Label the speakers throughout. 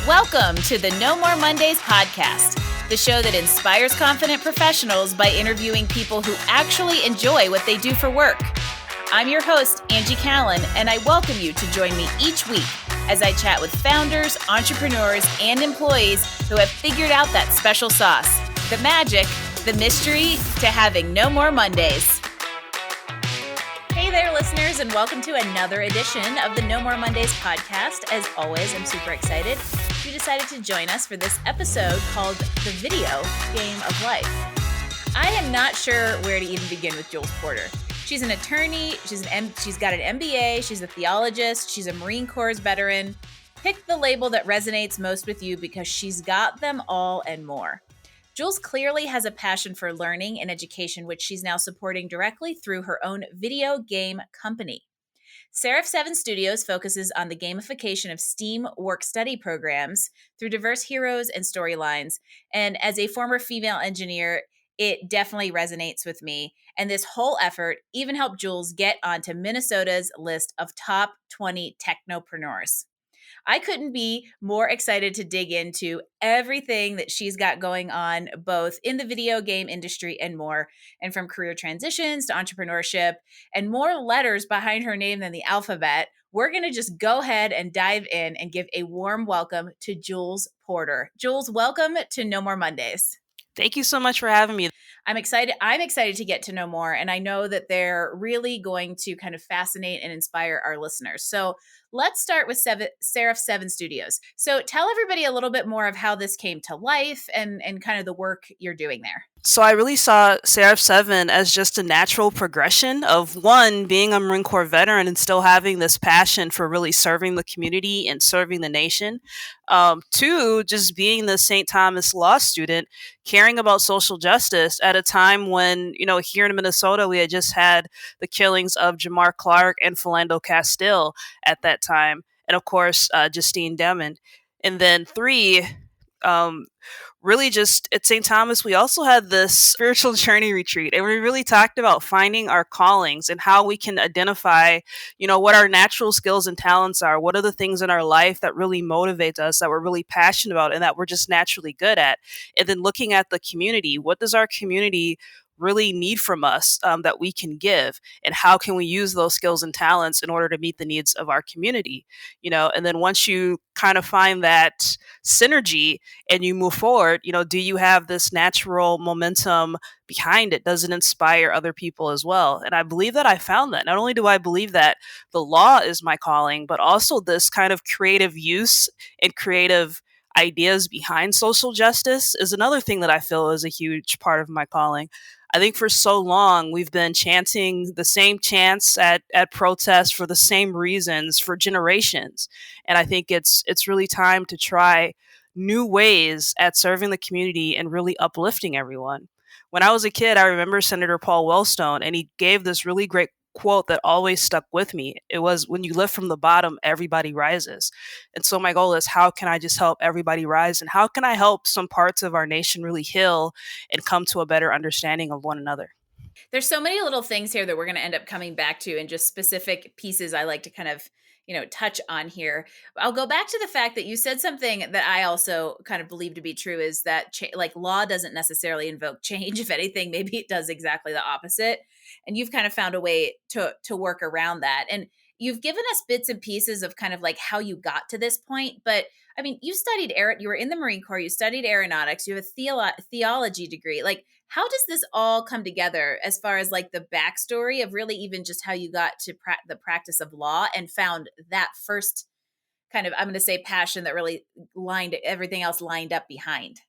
Speaker 1: Welcome to the No More Mondays podcast, the show that inspires confident professionals by interviewing people who actually enjoy what they do for work. I'm your host, Angie Callan, and I welcome you to join me each week as I chat with founders, entrepreneurs, and employees who have figured out that special sauce, the magic, the mystery to having no more Mondays. Hey there, listeners, and welcome to another edition of the No More Mondays podcast. As always, I'm super excited you decided to join us for this episode called The Video Game of Life. I am not sure where to even begin with Jules Porter. She's an attorney, she's got an MBA, she's a theologist, she's a Marine Corps veteran. Pick the label that resonates most with you because she's got them all and more. Jules clearly has a passion for learning and education, which she's now supporting directly through her own video game company. Seraph7 Studios focuses on the gamification of STEAM work-study programs through diverse heroes and storylines. And as a former female engineer, it definitely resonates with me. And this whole effort even helped Jules get onto Minnesota's list of top 20 technopreneurs. I couldn't be more excited to dig into everything that she's got going on, both in the video game industry and more, and from career transitions to entrepreneurship and more letters behind her name than the alphabet. We're going to just go ahead and dive in and give a warm welcome to Jules Porter. Jules, welcome to No More Mondays.
Speaker 2: Thank you so much for having me.
Speaker 1: I'm excited to get to know more, and I know that they're really going to kind of fascinate and inspire our listeners. So let's start with Seraph7 Studios. So tell everybody a little bit more of how this came to life and kind of the work you're doing there.
Speaker 2: So I really saw Seraph7 as just a natural progression of, one, being a Marine Corps veteran and still having this passion for really serving the community and serving the nation. Two, just being the St. Thomas law student, caring about social justice at a time when, here in Minnesota, we had just had the killings of Jamar Clark and Philando Castile at that time. And of course, Justine Demond. And then three, really just at St. Thomas, we also had this spiritual journey retreat, and we really talked about finding our callings and how we can identify, what our natural skills and talents are. What are the things in our life that really motivate us, that we're really passionate about, and that we're just naturally good at? And then looking at the community, what does our community really need from us that we can give, and how can we use those skills and talents in order to meet the needs of our community? And then once you kind of find that synergy and you move forward, do you have this natural momentum behind it? Does it inspire other people as well? And I believe that I found that. Not only do I believe that the law is my calling, but also this kind of creative use and creative ideas behind social justice is another thing that I feel is a huge part of my calling. I think for so long, we've been chanting the same chants at protests for the same reasons for generations. And I think it's really time to try new ways at serving the community and really uplifting everyone. When I was a kid, I remember Senator Paul Wellstone, and he gave this really great quote that always stuck with me. It was, when you lift from the bottom, everybody rises. And so my goal is, how can I just help everybody rise? And how can I help some parts of our nation really heal and come to a better understanding of one another?
Speaker 1: There's so many little things here that we're going to end up coming back to, and just specific pieces I like to kind of touch on here. I'll go back to the fact that you said something that I also kind of believe to be true, is that law doesn't necessarily invoke change. If anything, maybe it does exactly the opposite. And you've kind of found a way to work around that. And you've given us bits and pieces of kind of like how you got to this point. But I mean, you were in the Marine Corps, you studied aeronautics, you have a theology degree. Like, how does this all come together as far as like the backstory of really even just how you got to the practice of law and found that first kind of, I'm going to say, passion that really everything else lined up behind?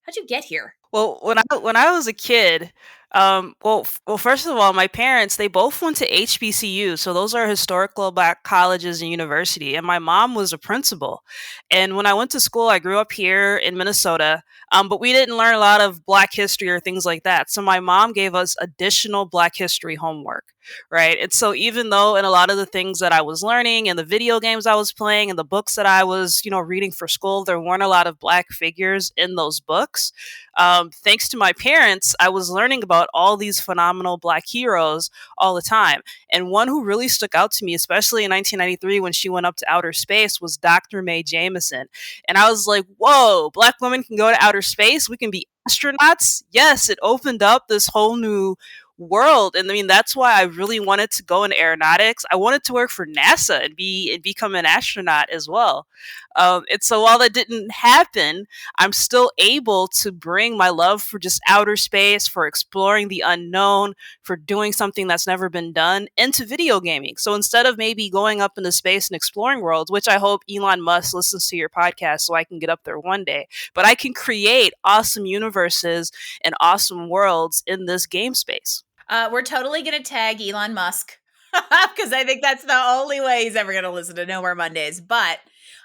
Speaker 1: How'd you get here?
Speaker 2: Well, when I was a kid, first of all, my parents, they both went to HBCU. So those are historical Black colleges and university. And my mom was a principal. And when I went to school, I grew up here in Minnesota, but we didn't learn a lot of Black history or things like that. So my mom gave us additional Black history homework, right? And so even though in a lot of the things that I was learning and the video games I was playing and the books that I was, reading for school, there weren't a lot of Black figures in those books. Thanks to my parents, I was learning about all these phenomenal Black heroes all the time. And one who really stuck out to me, especially in 1993 when she went up to outer space, was Dr. Mae Jameson. And I was like, whoa, Black women can go to outer space? We can be astronauts? Yes, it opened up this whole new world. And I mean, that's why I really wanted to go into aeronautics. I wanted to work for NASA and become an astronaut as well. And so while that didn't happen, I'm still able to bring my love for just outer space, for exploring the unknown, for doing something that's never been done into video gaming. So instead of maybe going up into space and exploring worlds, which I hope Elon Musk listens to your podcast so I can get up there one day, but I can create awesome universes and awesome worlds in this game space.
Speaker 1: We're totally going to tag Elon Musk because I think that's the only way he's ever going to listen to No More Mondays. But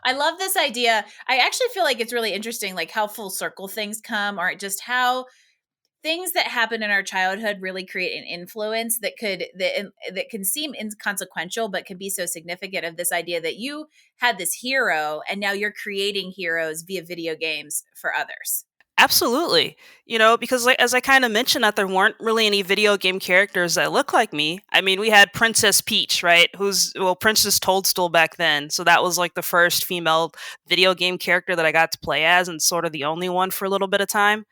Speaker 1: I love this idea. I actually feel like it's really interesting, like how full circle things come, or just how things that happen in our childhood really create an influence that can seem inconsequential, but can be so significant. Of this idea that you had this hero, and now you're creating heroes via video games for others.
Speaker 2: Absolutely. Because like, as I kind of mentioned, that there weren't really any video game characters that look like me. I mean, we had Princess Peach, right? Princess Toadstool back then. So that was like the first female video game character that I got to play as, and sort of the only one for a little bit of time.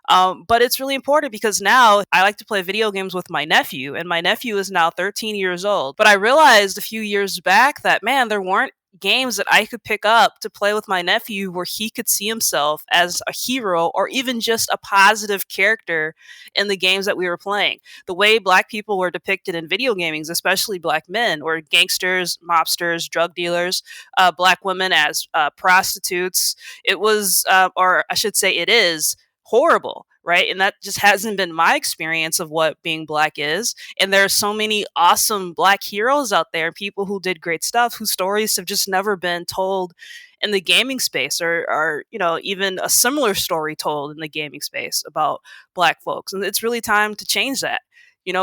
Speaker 2: But it's really important because now I like to play video games with my nephew, and my nephew is now 13 years old. But I realized a few years back that, man, there weren't games that I could pick up to play with my nephew where he could see himself as a hero or even just a positive character in the games that we were playing. The way Black people were depicted in video gaming, especially Black men, were gangsters, mobsters, drug dealers, Black women as prostitutes. It was, or I should say it is, horrible, right? And that just hasn't been my experience of what being Black is. And there are so many awesome Black heroes out there, people who did great stuff, whose stories have just never been told in the gaming space, or even a similar story told in the gaming space about Black folks. And it's really time to change that,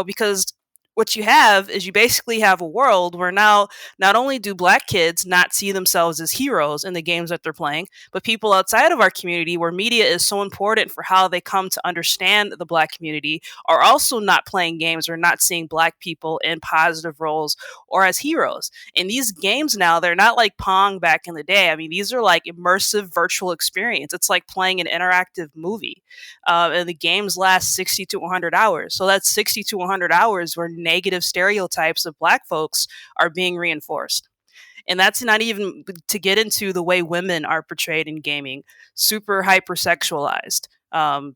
Speaker 2: because what you have is you basically have a world where now not only do Black kids not see themselves as heroes in the games that they're playing, but people outside of our community, where media is so important for how they come to understand the Black community, are also not playing games or not seeing Black people in positive roles or as heroes. And these games now, they're not like Pong back in the day. I mean, these are like immersive virtual experience. It's like playing an interactive movie. And the games last 60 to 100 hours. So that's 60 to 100 hours where negative stereotypes of Black folks are being reinforced. And that's not even to get into the way women are portrayed in gaming, super hypersexualized, and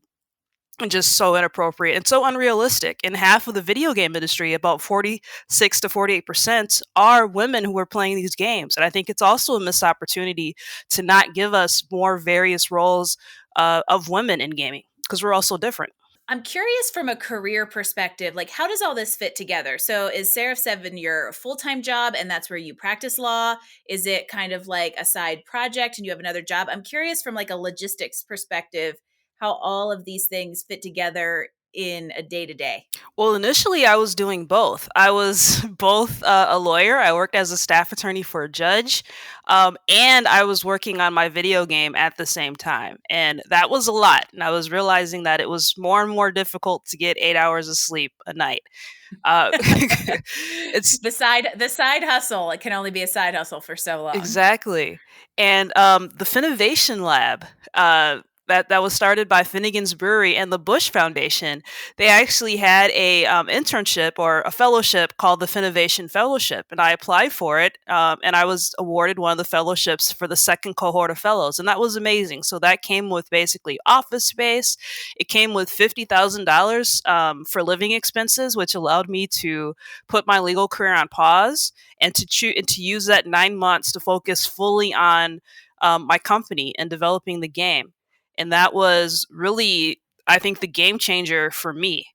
Speaker 2: just so inappropriate and so unrealistic. In half of the video game industry, about 46 to 48% are women who are playing these games. And I think it's also a missed opportunity to not give us more various roles of women in gaming, because we're all so different.
Speaker 1: I'm curious from a career perspective, like how does all this fit together? So is Seraph7 your full-time job and that's where you practice law? Is it kind of like a side project and you have another job? I'm curious from like a logistics perspective, how all of these things fit together in a day-to-day.
Speaker 2: Well, initially, I was doing both. I was both a lawyer. I worked as a staff attorney for a judge, and I was working on my video game at the same time. And that was a lot. And I was realizing that it was more and more difficult to get 8 hours of sleep a night.
Speaker 1: It's the side hustle. It can only be a side hustle for so long.
Speaker 2: Exactly. And the Finovation Lab, that was started by Finnegan's Brewery and the Bush Foundation. They actually had a internship or a fellowship called the Finovation Fellowship, and I applied for it, and I was awarded one of the fellowships for the second cohort of fellows, and that was amazing. So that came with basically office space. It came with $50,000 for living expenses, which allowed me to put my legal career on pause and to use that 9 months to focus fully on my company and developing the game. And that was really, I think, the game changer for me.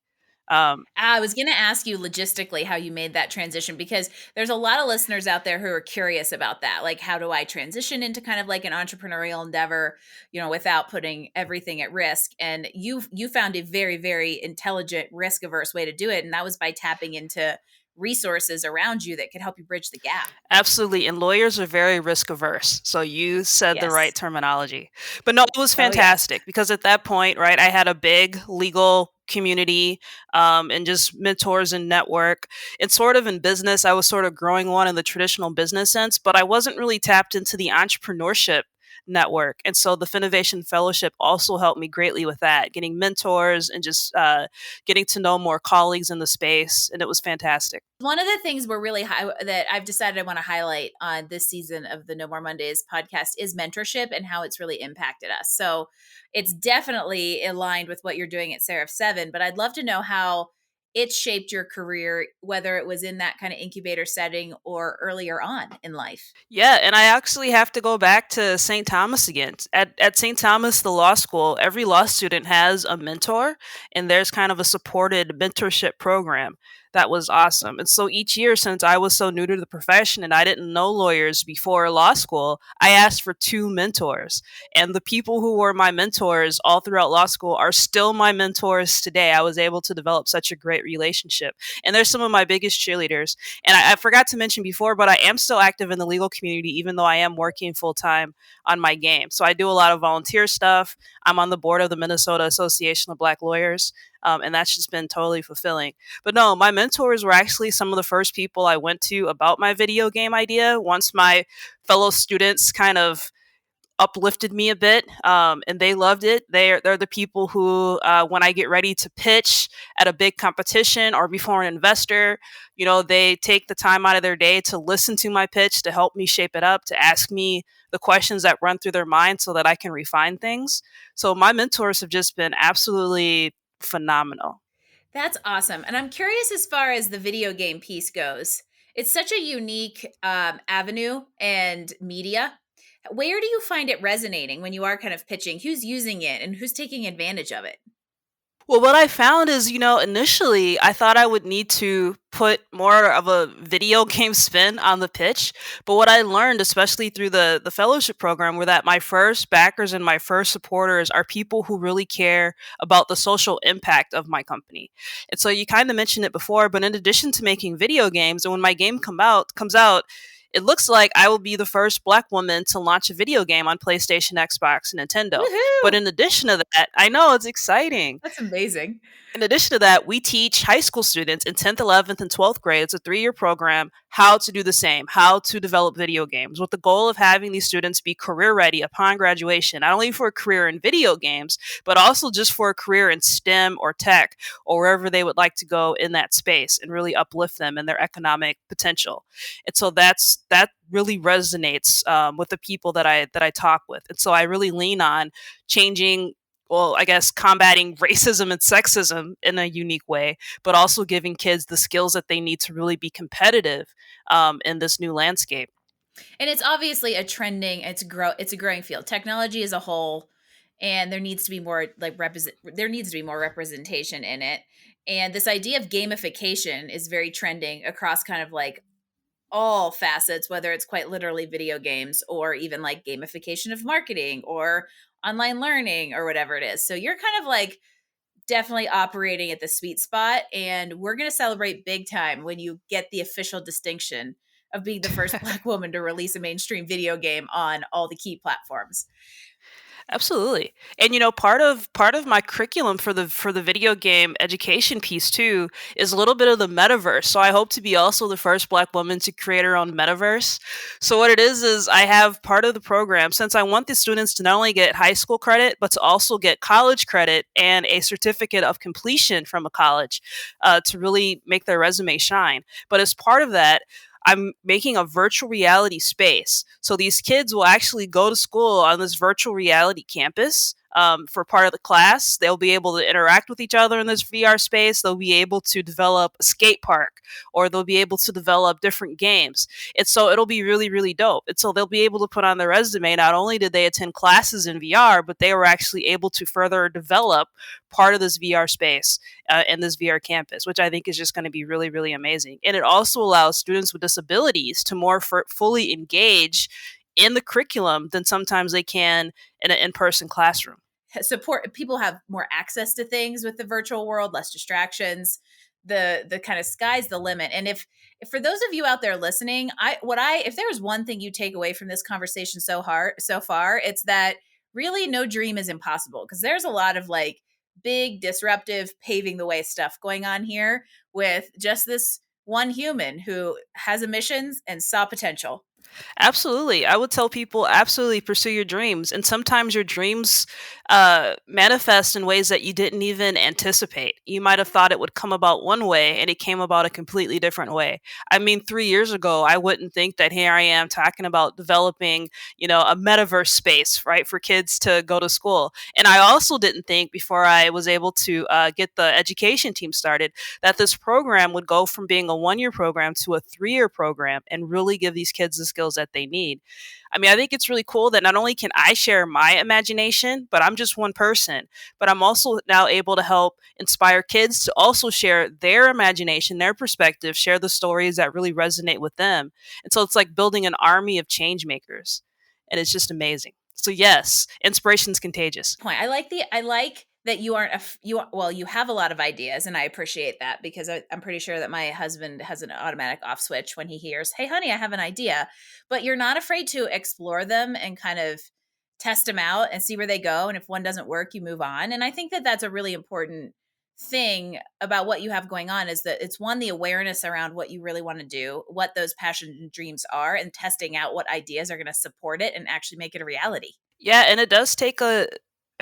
Speaker 1: I was going to ask you logistically how you made that transition, because there's a lot of listeners out there who are curious about that. Like, how do I transition into kind of like an entrepreneurial endeavor, without putting everything at risk? And you found a very, very intelligent, risk averse way to do it. And that was by tapping into resources around you that could help you bridge the gap.
Speaker 2: Absolutely. And lawyers are very risk averse. So you said the right
Speaker 1: Yes.
Speaker 2: terminology. But no, it was
Speaker 1: Oh, yes.
Speaker 2: fantastic because at that point, right, I had a big legal community and just mentors and network. And sort of in business, I was sort of growing one in the traditional business sense, but I wasn't really tapped into the entrepreneurship network. And so the Finovation Fellowship also helped me greatly with that, getting mentors and just getting to know more colleagues in the space. And it was fantastic.
Speaker 1: One of the things we're really that I've decided I want to highlight on this season of the No More Mondays podcast is mentorship and how it's really impacted us. So it's definitely aligned with what you're doing at Seraph7, but I'd love to know how it shaped your career, whether it was in that kind of incubator setting or earlier on in life.
Speaker 2: Yeah, and I actually have to go back to St. Thomas again. At St. Thomas, the law school, every law student has a mentor, and there's kind of a supported mentorship program. That was awesome. And so each year, since I was so new to the profession and I didn't know lawyers before law school, I asked for two mentors. And the people who were my mentors all throughout law school are still my mentors today. I was able to develop such a great relationship. And they're some of my biggest cheerleaders. And I forgot to mention before, but I am still active in the legal community, even though I am working full time on my game. So I do a lot of volunteer stuff. I'm on the board of the Minnesota Association of Black Lawyers. And that's just been totally fulfilling. But no, my mentors were actually some of the first people I went to about my video game idea once my fellow students kind of uplifted me a bit, and they loved it. They're the people who, when I get ready to pitch at a big competition or before an investor, they take the time out of their day to listen to my pitch, to help me shape it up, to ask me the questions that run through their mind so that I can refine things. So my mentors have just been absolutely phenomenal.
Speaker 1: That's awesome. And I'm curious as far as the video game piece goes. It's such a unique avenue and media. Where do you find it resonating when you are kind of pitching? Who's using it and who's taking advantage of it?
Speaker 2: Well, what I found is, initially I thought I would need to put more of a video game spin on the pitch. But what I learned, especially through the fellowship program, were that my first backers and my first supporters are people who really care about the social impact of my company. And so you kind of mentioned it before, but in addition to making video games, and when my game comes out, it looks like I will be the first Black woman to launch a video game on PlayStation, Xbox, and Nintendo. But
Speaker 1: Woohoo!
Speaker 2: in addition to that, I know it's exciting.
Speaker 1: That's amazing.
Speaker 2: In addition to that, we teach high school students in 10th, 11th, and 12th grade, it's a 3-year program, how to do the same, how to develop video games, with the goal of having these students be career ready upon graduation, not only for a career in video games, but also just for a career in STEM or tech or wherever they would like to go in that space and really uplift them in their economic potential. And so that really resonates with the people that I talk with. And so I really lean on changing, well, I guess combating racism and sexism in a unique way, but also giving kids the skills that they need to really be competitive in this new landscape.
Speaker 1: And it's obviously it's a growing field. Technology as a whole, and there needs to be more there needs to be more representation in it. And this idea of gamification is very trending across kind of like all facets, whether it's quite literally video games or even like gamification of marketing or online learning or whatever it is. So you're kind of like definitely operating at the sweet spot. And we're going to celebrate big time when you get the official distinction of being the first Black woman to release a mainstream video game on all the key platforms.
Speaker 2: Absolutely. And part of my curriculum for the video game education piece too is a little bit of the metaverse. So I hope to be also the first Black woman to create her own metaverse. So what it is I have part of the program, since I want the students to not only get high school credit, but to also get college credit and a certificate of completion from a college to really make their resume shine. But as part of that, I'm making a virtual reality space. So these kids will actually go to school on this virtual reality campus for part of the class. They'll be able to interact with each other in this VR space. They'll be able to develop a skate park, or they'll be able to develop different games. And so it'll be really, really dope. And so they'll be able to put on their resume, not only did they attend classes in VR, but they were actually able to further develop part of this VR space and this VR campus, which I think is just going to be really, really amazing. And it also allows students with disabilities to more fully engage in the curriculum than sometimes they can in an in-person classroom.
Speaker 1: Support people have more access to things with the virtual world, less distractions. the kind of sky's the limit. And if for those of you out there listening, if there was one thing you take away from this conversation so far, it's that really no dream is impossible, because there's a lot of like big disruptive paving the way stuff going on here with just this one human who has emissions and saw potential.
Speaker 2: Absolutely. I would tell people absolutely pursue your dreams. And sometimes your dreams manifest in ways that you didn't even anticipate. You might have thought it would come about one way and it came about a completely different way. I mean, 3 years ago, I wouldn't think that here I am talking about developing, a metaverse space, right, for kids to go to school. And I also didn't think before I was able to get the education team started that this program would go from being a 1-year program to a 3-year program and really give these kids the skills that they need. I mean, I think it's really cool that not only can I share my imagination, but I'm just one person, but I'm also now able to help inspire kids to also share their imagination, their perspective, share the stories that really resonate with them. And so it's like building an army of change makers. And it's just amazing. So yes, inspiration's contagious.
Speaker 1: Point. I like that you aren't you have a lot of ideas, and I appreciate that, because I'm pretty sure that my husband has an automatic off switch when he hears, "Hey honey, I have an idea." But you're not afraid to explore them and kind of test them out and see where they go, and if one doesn't work, you move on. And I think that that's a really important thing about what you have going on, is that it's one, the awareness around what you really want to do, what those passions and dreams are, and testing out what ideas are going to support it and actually make it a reality.
Speaker 2: Yeah, and it does take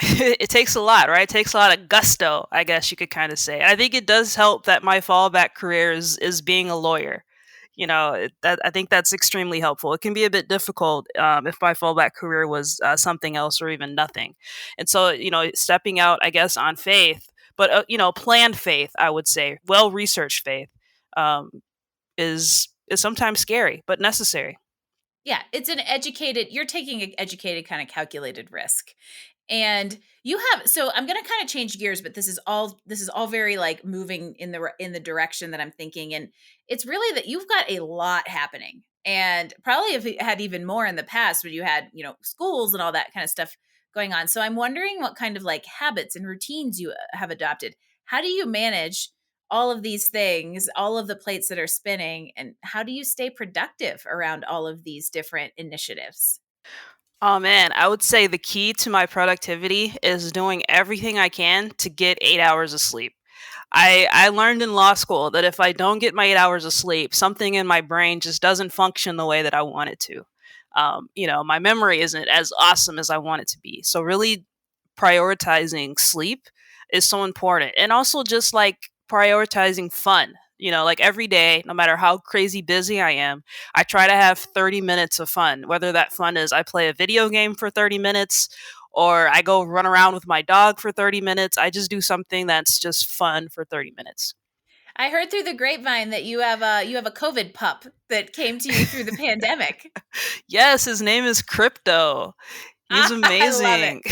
Speaker 2: it takes a lot, right? It takes a lot of gusto, I guess you could kind of say. I think it does help that my fallback career is being a lawyer. I think that's extremely helpful. It can be a bit difficult if my fallback career was something else or even nothing. And so, stepping out, I guess, on faith, but planned faith, I would say, well researched faith, um, is sometimes scary but necessary.
Speaker 1: Yeah, you're taking an educated kind of calculated risk. And so I'm going to kind of change gears, but this is all very like moving in the direction that I'm thinking. And it's really that you've got a lot happening, and probably have had even more in the past when you had, schools and all that kind of stuff going on. So I'm wondering what kind of like habits and routines you have adopted. How do you manage all of these things, all of the plates that are spinning, and how do you stay productive around all of these different initiatives?
Speaker 2: Oh man, I would say the key to my productivity is doing everything I can to get 8 hours of sleep. I learned in law school that if I don't get my 8 hours of sleep, something in my brain just doesn't function the way that I want it to. My memory isn't as awesome as I want it to be. So really prioritizing sleep is so important. And also just like prioritizing fun. Like every day, no matter how crazy busy I am, I try to have 30 minutes of fun. Whether that fun is I play a video game for 30 minutes or I go run around with my dog for 30 minutes. I just do something that's just fun for 30 minutes.
Speaker 1: I heard through the grapevine that you have a COVID pup that came to you through the pandemic.
Speaker 2: Yes, his name is Crypto. He's
Speaker 1: I love it.
Speaker 2: amazing.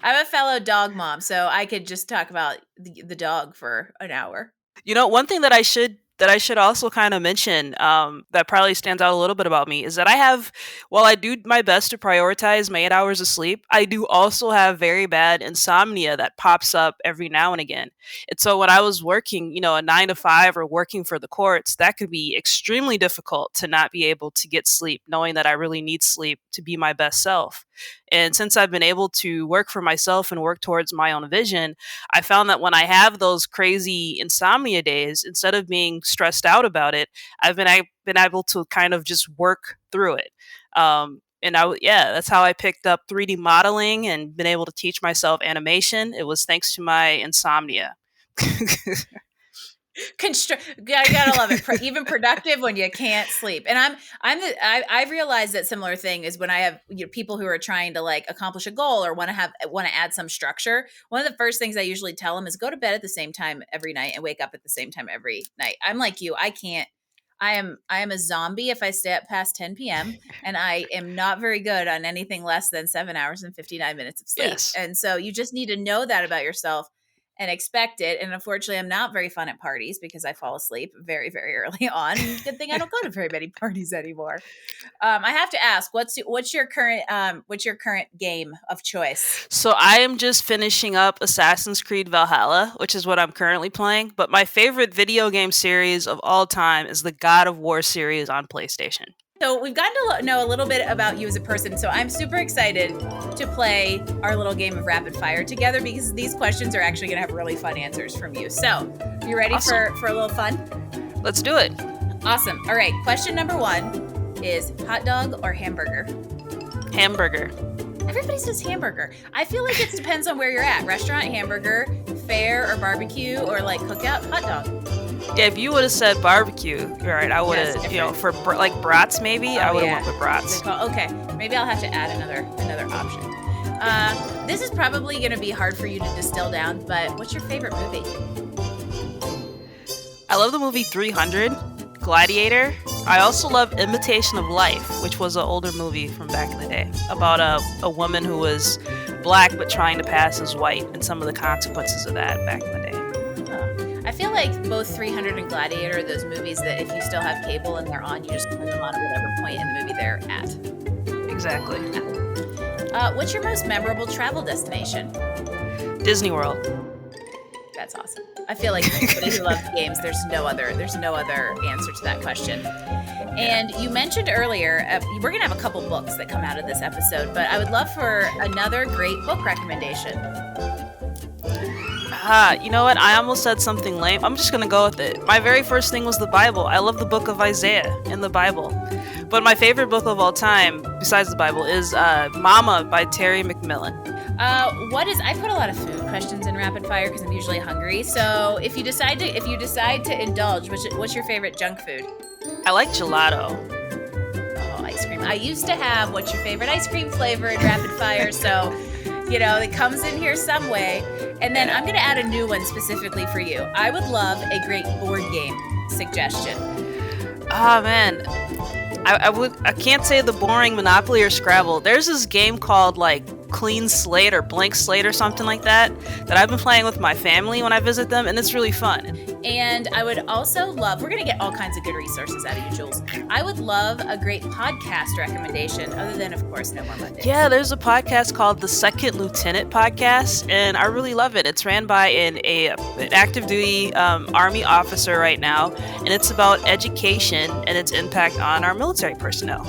Speaker 1: I'm a fellow dog mom, so I could just talk about the dog for an hour.
Speaker 2: One thing that I should also kind of mention that probably stands out a little bit about me is that while I do my best to prioritize my 8 hours of sleep, I do also have very bad insomnia that pops up every now and again. And so when I was working, a 9 to 5 or working for the courts, that could be extremely difficult to not be able to get sleep, knowing that I really need sleep to be my best self. And since I've been able to work for myself and work towards my own vision, I found that when I have those crazy insomnia days, instead of being stressed out about it, I've been able to kind of just work through it. Yeah, that's how I picked up 3D modeling and been able to teach myself animation. It was thanks to my insomnia.
Speaker 1: I gotta love it. Even productive when you can't sleep. And I've realized that similar thing is when I have people who are trying to like accomplish a goal or want to add some structure. One of the first things I usually tell them is go to bed at the same time every night and wake up at the same time every night. I'm like you. I can't. I am a zombie if I stay up past 10 p.m. and I am not very good on anything less than 7 hours and 59 minutes of sleep.
Speaker 2: Yes.
Speaker 1: And so you just need to know that about yourself and expect it. And unfortunately, I'm not very fun at parties because I fall asleep very, very early on. Good thing I don't go to very many parties anymore. I have to ask, what's your current game of choice?
Speaker 2: So I am just finishing up Assassin's Creed Valhalla, which is what I'm currently playing. But my favorite video game series of all time is the God of War series on PlayStation.
Speaker 1: So we've gotten to know a little bit about you as a person. So I'm super excited to play our little game of rapid fire together because these questions are actually going to have really fun answers from you. So you ready
Speaker 2: Awesome.
Speaker 1: for a little fun?
Speaker 2: Let's do it.
Speaker 1: Awesome. All right. Question number 1 is hot dog or hamburger?
Speaker 2: Hamburger.
Speaker 1: Everybody says hamburger. I feel like it depends on where you're at. Restaurant, hamburger, fair or barbecue, or like cookout, hot dog.
Speaker 2: Yeah, if you would have said barbecue, you're right. I would have, for like brats maybe, I would have went with brats.
Speaker 1: Okay, maybe I'll have to add another option. This is probably going to be hard for you to distill down, but what's your favorite movie?
Speaker 2: I love the movie 300, Gladiator. I also love Imitation of Life, which was an older movie from back in the day about a woman who was black but trying to pass as white and some of the consequences of that back in the day.
Speaker 1: I feel like both 300 and Gladiator are those movies that if you still have cable and they're on, you just turn them on at whatever point in the movie they're at.
Speaker 2: Exactly.
Speaker 1: What's your most memorable travel destination?
Speaker 2: Disney World.
Speaker 1: That's awesome. I feel like anybody who loves games, there's no other answer to that question. And you mentioned earlier, we're going to have a couple books that come out of this episode, but I would love for another great book recommendation.
Speaker 2: You know what? I almost said something lame. I'm just going to go with it. My very first thing was the Bible. I love the book of Isaiah in the Bible. But my favorite book of all time, besides the Bible, is Mama by Terry McMillan.
Speaker 1: I put a lot of food questions in rapid fire because I'm usually hungry. So if you decide to indulge, what's your favorite junk food?
Speaker 2: I like gelato.
Speaker 1: Oh, ice cream. I used to have what's your favorite ice cream flavor in rapid fire. So, it comes in here some way. And then I'm going to add a new one specifically for you. I would love a great board game suggestion.
Speaker 2: Oh, man. I can't say the boring Monopoly or Scrabble. There's this game called like Clean Slate or Blank Slate or something like that I've been playing with my family when I visit them, and it's really fun.
Speaker 1: And I would also love, we're going to get all kinds of good resources out of you, Jules. I would love a great podcast recommendation other than, of course, No More Mondays.
Speaker 2: Yeah, there's a podcast called the Second Lieutenant Podcast, and I really love it. It's ran by an active duty Army officer right now, and it's about education and its impact on our military personnel.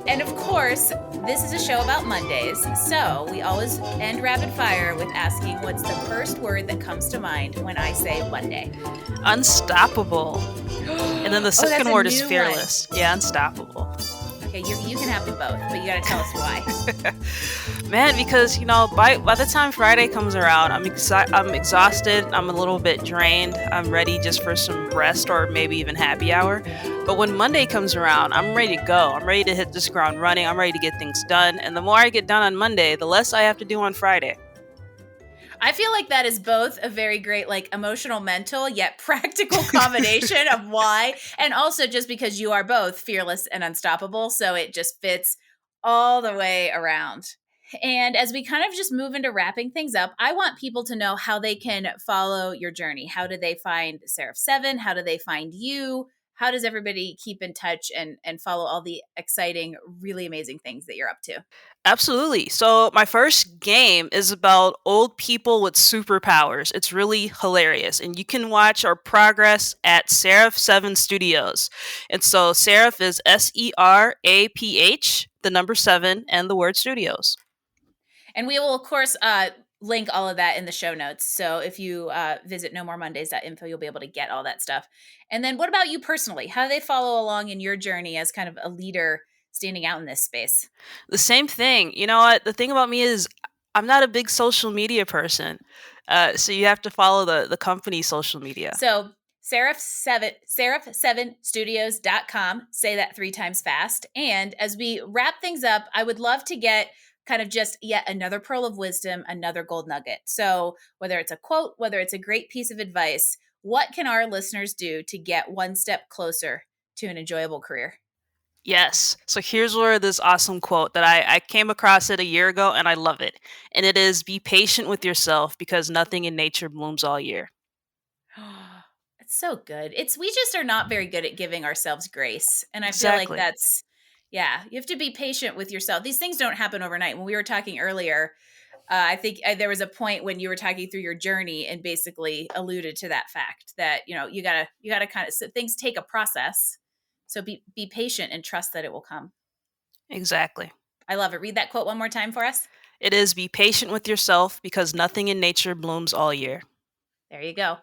Speaker 1: And of course, this is a show about Mondays, so we always end rapid fire with asking what's the first word that comes to mind when I say Monday?
Speaker 2: Unstoppable. And then the second word is fearless.
Speaker 1: One.
Speaker 2: Yeah, unstoppable.
Speaker 1: Okay, you can have them both, but you gotta tell us why.
Speaker 2: Man, because, by the time Friday comes around, I'm exhausted, I'm a little bit drained, I'm ready just for some rest or maybe even happy hour. But when Monday comes around, I'm ready to go. I'm ready to hit this ground running. I'm ready to get things done. And the more I get done on Monday, the less I have to do on Friday.
Speaker 1: I feel like that is both a very great, emotional, mental, yet practical combination of why. And also just because you are both fearless and unstoppable. So it just fits all the way around. And as we kind of just move into wrapping things up, I want people to know how they can follow your journey. How do they find Seraph7? How do they find you? How does everybody keep in touch and follow all the exciting, really amazing things that you're up to?
Speaker 2: Absolutely. So my first game is about old people with superpowers. It's really hilarious. And you can watch our progress at Seraph7 Studios. And so Seraph is SERAPH, the number 7, and the word studios.
Speaker 1: And we will, of course, link all of that in the show notes. So if you visit nomoremondays.info, you'll be able to get all that stuff. And then what about you personally? How do they follow along in your journey as kind of a leader standing out in this space?
Speaker 2: The same thing. You know what? The thing about me is I'm not a big social media person. So you have to follow the company's social media.
Speaker 1: So Seraph7Studios.com. Say that 3 times fast. And as we wrap things up, I would love to get kind of just yet another pearl of wisdom, another gold nugget. So whether it's a quote, whether it's a great piece of advice, what can our listeners do to get one step closer to an enjoyable career?
Speaker 2: Yes. So here's where this awesome quote that I came across it a year ago and I love it. And it is, be patient with yourself because nothing in nature blooms all year.
Speaker 1: It's so good. We just are not very good at giving ourselves grace. And I feel like
Speaker 2: Exactly.
Speaker 1: that's, yeah, you have to be patient with yourself. These things don't happen overnight. When we were talking earlier, I think there was a point when you were talking through your journey and basically alluded to that fact that, you gotta kind of, so things take a process. So be patient and trust that it will come.
Speaker 2: Exactly.
Speaker 1: I love it. Read that quote one more time for us.
Speaker 2: It is, be patient with yourself because nothing in nature blooms all year.
Speaker 1: There you go.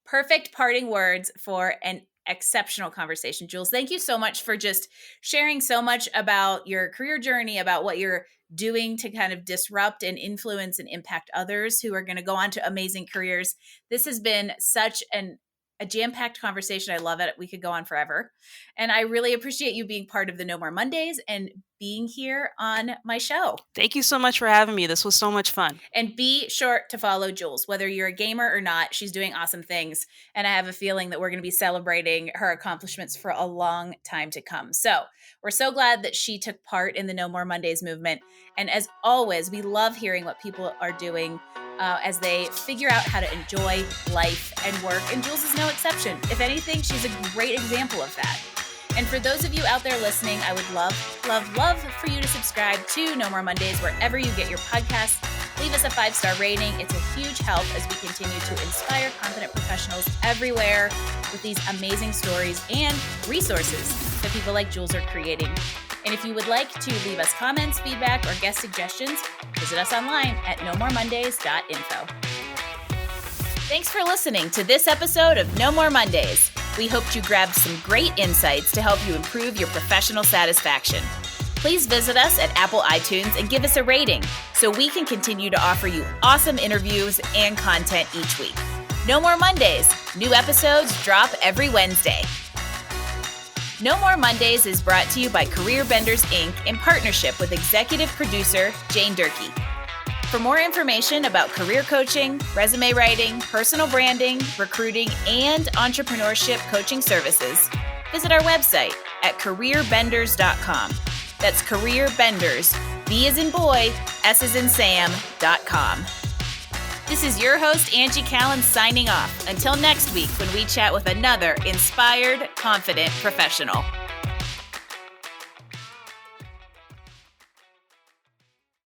Speaker 1: Perfect parting words for an exceptional conversation. Jules, thank you so much for just sharing so much about your career journey, about what you're doing to kind of disrupt and influence and impact others who are going to go on to amazing careers. This has been such a jam-packed conversation. I love it. We could go on forever. And I really appreciate you being part of the No More Mondays and being here on my show.
Speaker 2: Thank you so much for having me. This was so much fun.
Speaker 1: And be sure to follow Jules, whether you're a gamer or not. She's doing awesome things. And I have a feeling that we're going to be celebrating her accomplishments for a long time to come. So we're so glad that she took part in the No More Mondays movement. And as always, we love hearing what people are doing as they figure out how to enjoy life and work. And Jules is no exception. If anything, she's a great example of that. And for those of you out there listening, I would love for you to subscribe to No More Mondays wherever you get your podcasts. Leave us a 5-star rating. It's a huge help as we continue to inspire confident professionals everywhere with these amazing stories and resources that people like Jules are creating. And if you would like to leave us comments, feedback, or guest suggestions, visit us online at nomoremondays.info. Thanks for listening to this episode of No More Mondays. We hoped you grabbed some great insights to help you improve your professional satisfaction. Please visit us at Apple iTunes and give us a rating so we can continue to offer you awesome interviews and content each week. No More Mondays. New episodes drop every Wednesday. No More Mondays is brought to you by Career Benders, Inc. in partnership with executive producer Jane Durkee. For more information about career coaching, resume writing, personal branding, recruiting, and entrepreneurship coaching services, visit our website at careerbenders.com. That's careerbenders, B as in boy, S as in Sam.com. This is your host, Angie Callen, signing off. Until next week when we chat with another inspired, confident professional.